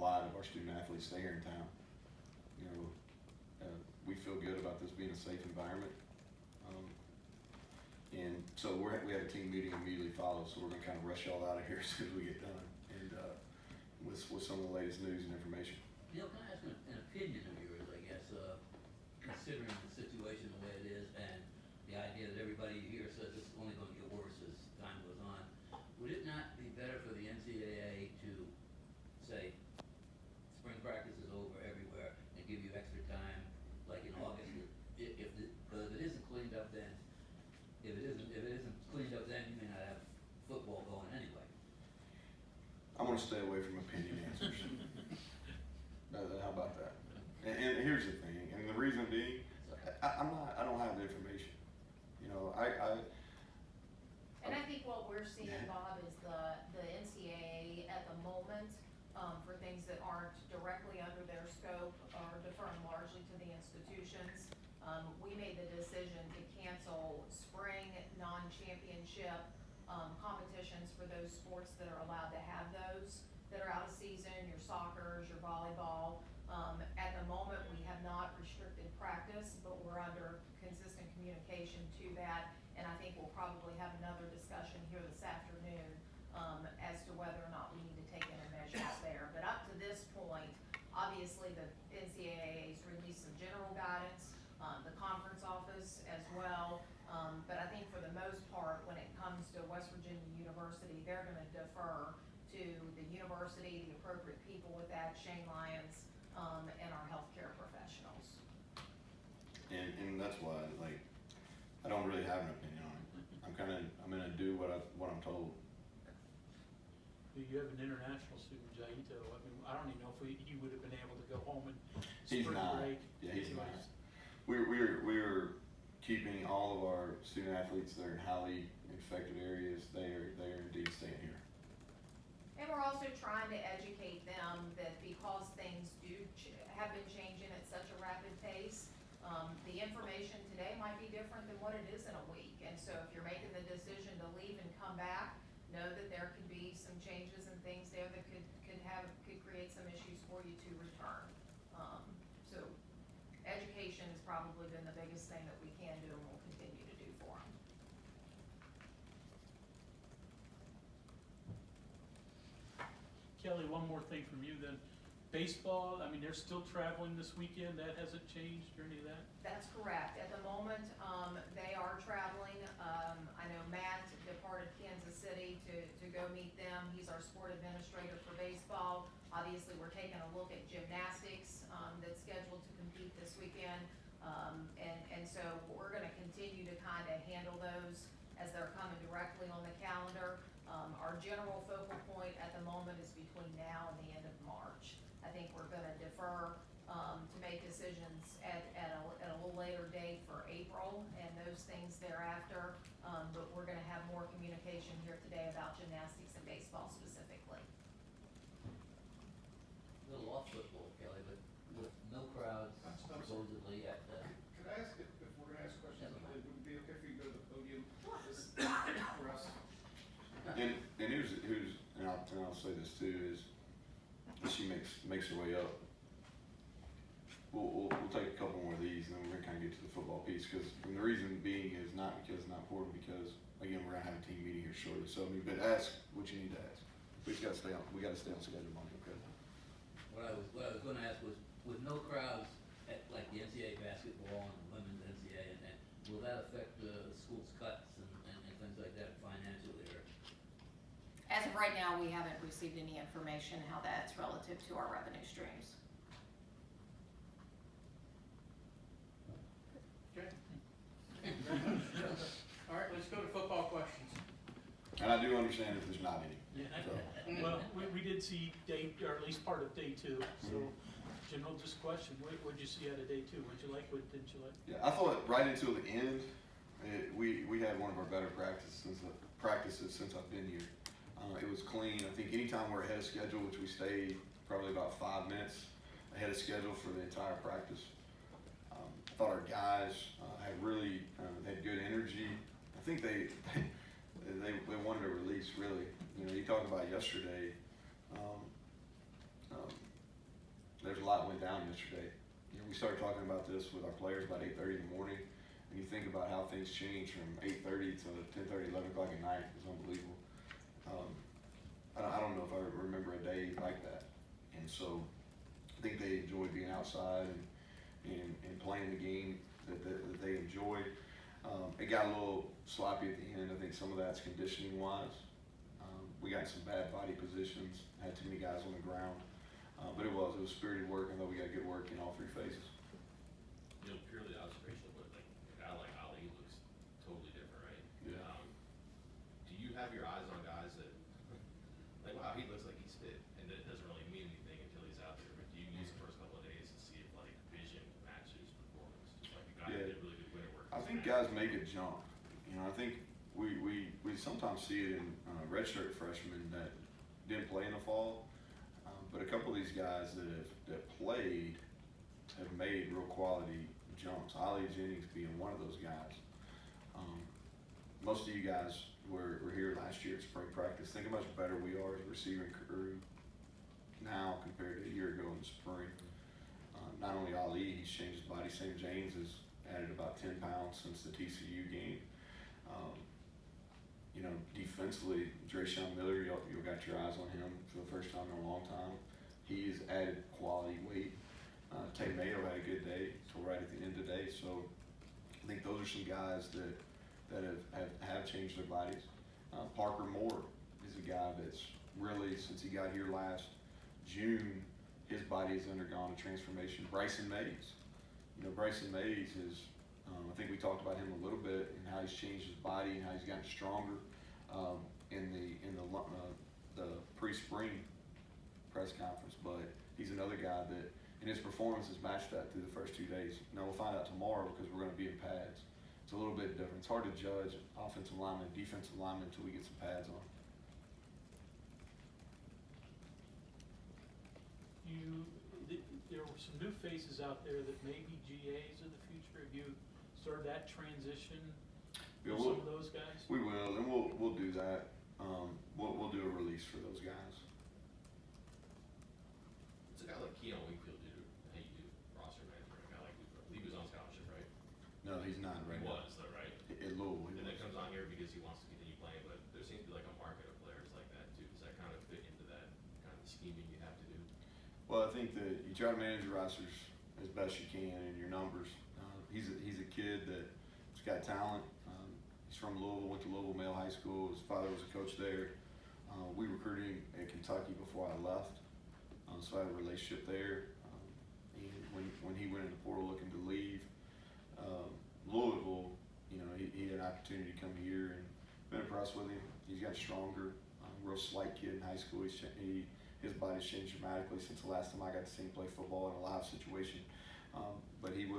lot of our student athletes stay here in town. You know, we feel good about this being a safe environment. And so we have a team meeting immediately follow, so we're gonna kind of rush y'all out of here as soon as we get done, and with some of the latest news and information. Neal, can I ask an opinion of yours, I guess, considering the situation the way it is and the idea that everybody here says it's only gonna get worse as time goes on, would it not be better for the NCAA to say, spring practice is over everywhere and give you extra time, like in August, because if it isn't cleaned up then, if it isn't cleaned up then, you may not have football going anyway. I'm gonna stay away from opinion answers. How about that? And here's the thing, and the reason being, I don't have the information. You know, And I think what we're seeing, Bob, is the NCAA at the moment, for things that aren't directly under their scope are deferring largely to the institutions. We made the decision to cancel spring non-championship competitions for those sports that are allowed to have those, that are out of season, your soccers, your volleyball. At the moment, we have not restricted practice, but we're under consistent communication to that. And I think we'll probably have another discussion here this afternoon as to whether or not we need to take any measures there. But up to this point, obviously the NCAA's released some general guidance, the conference office as well. But I think for the most part, when it comes to West Virginia University, they're gonna defer to the university, the appropriate people with that, Shane Lyons, and our healthcare professionals. and that's why, like, I don't really have an opinion on it. I'm gonna do what I'm told. You have an international student, Jaito. I mean, I don't even know if he would have been able to go home and He's spring not. break. Yeah, he's not. We're keeping all of our student athletes that are in highly infected areas. They are indeed staying here. And we're also trying to educate them that because things have been changing at such a rapid pace, the information today might be different than what it is in a week. And so if you're making the decision to leave and come back, know that there could be some changes and things there that could create some issues for you to return. So education has probably been the biggest thing that we can do and will continue to do for them. Kelly, one more thing from you then. Baseball, I mean, they're still traveling this weekend. That hasn't changed or any of that? That's correct. At the moment, they are traveling. I know Matt departed Kansas City to go meet them. He's our sport administrator for baseball. Obviously, we're taking a look at gymnastics, that's scheduled to compete this weekend. And so we're gonna continue to kind of handle those as they're coming directly on the calendar. Our general focal point at the moment is between now and the end of March. I think we're gonna defer, to make decisions at a little later date for April and those things thereafter. But we're gonna have more communication here today about gymnastics and baseball specifically. A little off football, Kelly, but with no crowds I'm sorry. supposedly at the. Could I ask if we're gonna ask questions, would it be okay for you to go to the podium this, for us? And here's and I'll say this too, is as she makes her way up, we'll take a couple more of these and then we're gonna kind of get to the football piece, because the reason being is not because it's not important, because again, we're gonna have a team meeting here shortly. So I mean, but ask what you need to ask. We gotta stay on schedule, Mike, okay? What I was gonna ask was, with no crowds at like the NCAA basketball and the women's NCAA, and will that affect the school's cuts and things like that financially, or? As of right now, we haven't received any information how that's relative to our revenue streams. Okay. All right, let's go to football questions. And I do understand if there's not any. Yeah. So, Well, we did see day, or at least part of day two, so general just question, what'd you see out of day two? What'd you like, what didn't you like? yeah, I thought right until the end, we had one of our better practices since I've been here. It was clean. I think anytime we're ahead of schedule, which we stayed probably about 5 minutes ahead of schedule for the entire practice. I thought our guys had really had good energy. I think they wanted a release, really. You know, you talked about yesterday. there's a lot went down yesterday. You know, we started talking about this with our players about 8:30 in the morning, and you think about how things change from 8:30 to 10:30, 11 o'clock at night. It's unbelievable. I don't know if I remember a day like that, and so I think they enjoyed being outside and playing the game that they enjoyed. It got a little sloppy at the end. I think some of that's conditioning wise. We got some bad body positions, had too many guys on the ground. But it was spirited work, and though we got good work in all three phases. You know, purely observational, but like a guy like Ali looks totally different, right? Yeah. Do you have your eyes on guys that, like, wow, he looks like he's fit, and that doesn't really mean anything until he's out there, but do you use the first couple of days to see if, like, vision matches performance? Just like a guy that did really good winter work. I think guys make a jump. You know, I think we sometimes see it in redshirt freshmen that didn't play in the fall, but a couple of these guys that played have made real quality jumps. Ollie Jennings being one of those guys. Most of you guys were here last year at spring practice. Think how much better we are as a receiving crew now compared to a year ago in the spring. Not only Ali, he's changed his body. St. James has added about 10 pounds since the TCU game. You know, defensively, Drayshawn Miller, you got your eyes on him for the first time in a long time. He's added quality weight. Tay Mayo had a good day till right at the end of the day. So I think those are some guys that have changed their bodies. Parker Moore is a guy that's really, since he got here last June, his body has undergone a transformation. Bryson Mays, you know, Bryson Mays is, I think we talked about him a little bit and how he's changed his body and how he's gotten stronger in the pre-spring press conference. But he's another guy that, and his performance has matched that through the first 2 days. Now we'll find out tomorrow because we're going to be in pads. It's a little bit different. It's hard to judge offensive lineman, defensive lineman until we get some pads on. There were some new faces out there that may be GAs of the future. Have you started that transition Yeah, for some of those guys? We will, and we'll do that. We'll do a release for those guys. What's a guy like Keon Wingfield do? Hey, you do roster management. A guy like he was on scholarship, right? No, he's not right He now. was though, right? At Louisville. And then comes on here because he wants to continue playing, but there seems to be like a market of players like that too. Does that kind of fit into that kind of scheming you have to do? Well, I think that you try to manage your rosters as best you can and your numbers. He's a kid that's got talent. He's from Louisville, went to Louisville Male High School. His father was a coach there. We recruited him at Kentucky before I left, so I had a relationship there. And when he went in the portal looking to leave Louisville, you know, he had an opportunity to come here and been impressed with him. He's got stronger. Real slight kid in high school. His body's changed dramatically since the last time I got to see him play football in a live situation. But he'll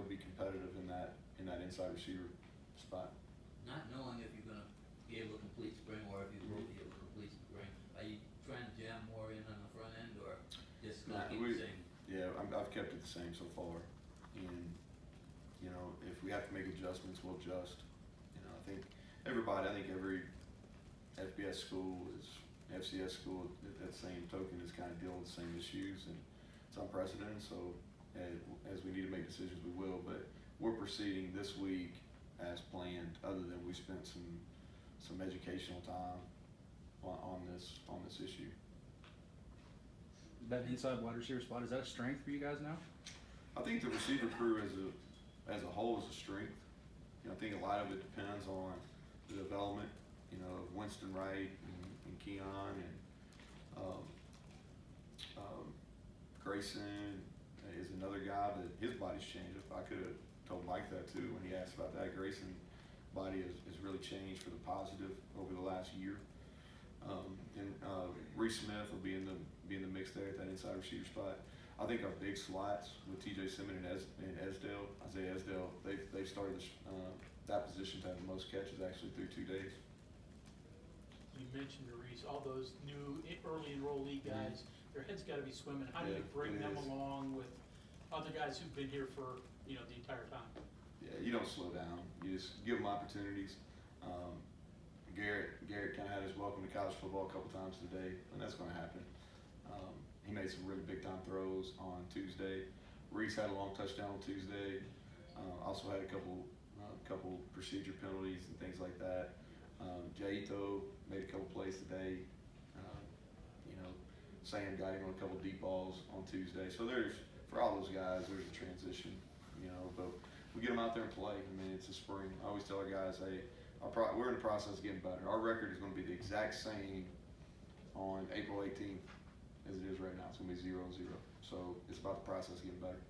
be competitive in that inside receiver spot. Not knowing if you're gonna be able to complete spring or if you will be able to complete spring, are you trying to jam more in on the front end or just gonna keep the same? Yeah, I've kept it the same so far. And, you know, if we have to make adjustments, we'll adjust. You know, I think every FBS school FCS school, at that same token, is kind of dealing with the same issues, and it's unprecedented. So as we need to make decisions, we will. But we're proceeding this week as planned, other than we spent some educational time on this issue. That inside wide receiver spot, is that a strength for you guys now? I think the receiver crew as a whole is a strength. You know, I think a lot of it depends on the development, you know, of Winston Wright and Keon and Grayson is another guy that his body's changed. I could have told Mike that too when he asked about that. Grayson's body has really changed for the positive over the last year. And Reese Smith will be in the mix there at that inside receiver spot. I think our big slots with TJ Simmons and Isaiah Esdale, they've started that position to have the most catches actually through 2 days. You mentioned Reese, all those new early enrollee guys, their heads got to be swimming. How do you bring them along with other guys who've been here for the entire time? Yeah, you don't slow down. You just give them opportunities. Garrett kind of had his welcome to college football a couple times today, and that's going to happen. he made some really big time throws on Tuesday. Reese had a long touchdown on Tuesday. Also had a couple procedure penalties and things like that. Jaito made a couple plays today. Sam got him on a couple deep balls on Tuesday. So for all those guys, there's a transition, but we get them out there and play. I mean, it's a spring. I always tell our guys, hey, we're in the process of getting better. Our record is going to be the exact same on April 18th as it is right now. It's going to be 0-0. So it's about the process of getting better.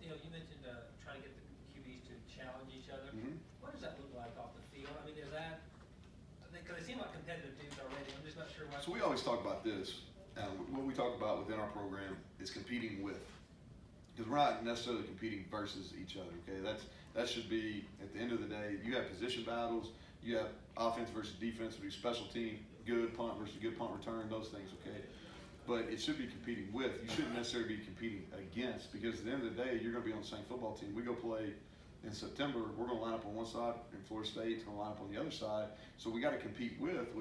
You mentioned trying to get the QBs to challenge each other. Mm-hmm. What does that look like off the field? I mean, is that, because they seem like competitive dudes already. I'm just not sure why. So we always talk about this. What we talk about within our program is competing with, because we're not necessarily competing versus each other. Okay, that should be at the end of the day. You have position battles, you have offense versus defense, we do special team, good punt versus good punt return, those things. Okay, but it should be competing with. You shouldn't necessarily be competing against, because at the end of the day, you're going to be on the same football team. We go play in September. We're going to line up on one side, and Florida State's going to line up on the other side. So we got to compete with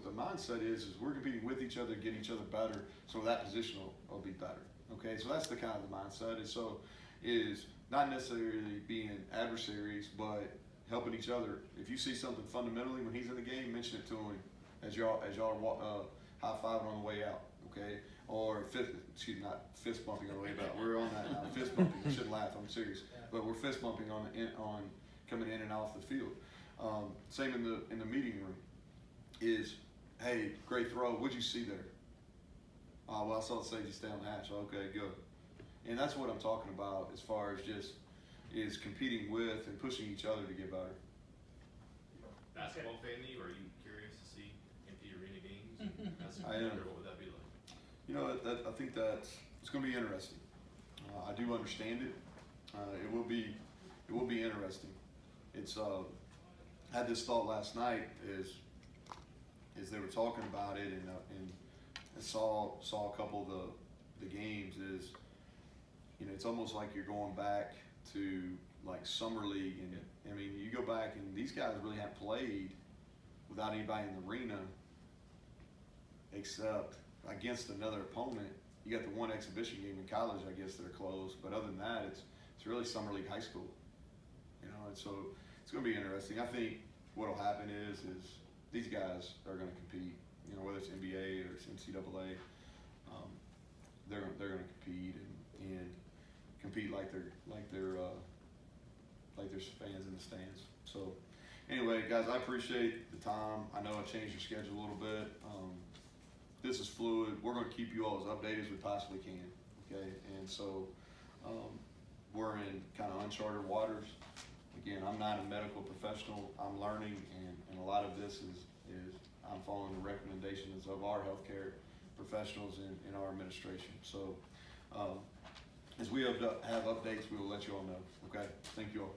the mindset is we're competing with each other, get each other better, so that position will be better. Okay, so that's the kind of the mindset. And so is not necessarily being adversaries, but helping each other. If you see something fundamentally when he's in the game, mention it to him as y'all are high fiving on the way out. Okay, or not fist bumping on the way out. We're on that now. Fist bumping. You shouldn't laugh. I'm serious. But we're fist bumping on coming in and off the field. Same in the meeting room. Is, hey, great throw. What'd you see there? Well, I saw the safety stay on the hatch. Okay, good. And that's what I'm talking about as far as just is competing with and pushing each other to get better. Basketball fan, are you curious to see empty arena games? I am. What would that be like? I think it's going to be interesting. I do understand it. It will be interesting. It's I had this thought last night as they were talking about it, and I saw a couple of the games. Is it's almost like you're going back to like summer league, and I mean you go back and these guys really haven't played without anybody in the arena except against another opponent. You got the one exhibition game in college, I guess, that are close, but other than that, it's really summer league high school. And so it's going to be interesting. I think what'll happen is these guys are going to compete. Whether it's NBA or it's NCAA, they're going to compete and compete like they're fans in the stands. So anyway, guys, I appreciate the time. I know I changed your schedule a little bit. This is fluid. We're going to keep you all as updated as we possibly can. Okay, and so we're in kind of uncharted waters. Again, I'm not a medical professional. I'm learning, and a lot of this is I'm following the recommendations of our healthcare professionals in our administration. So as we have updates, we will let you all know. Okay, thank you all.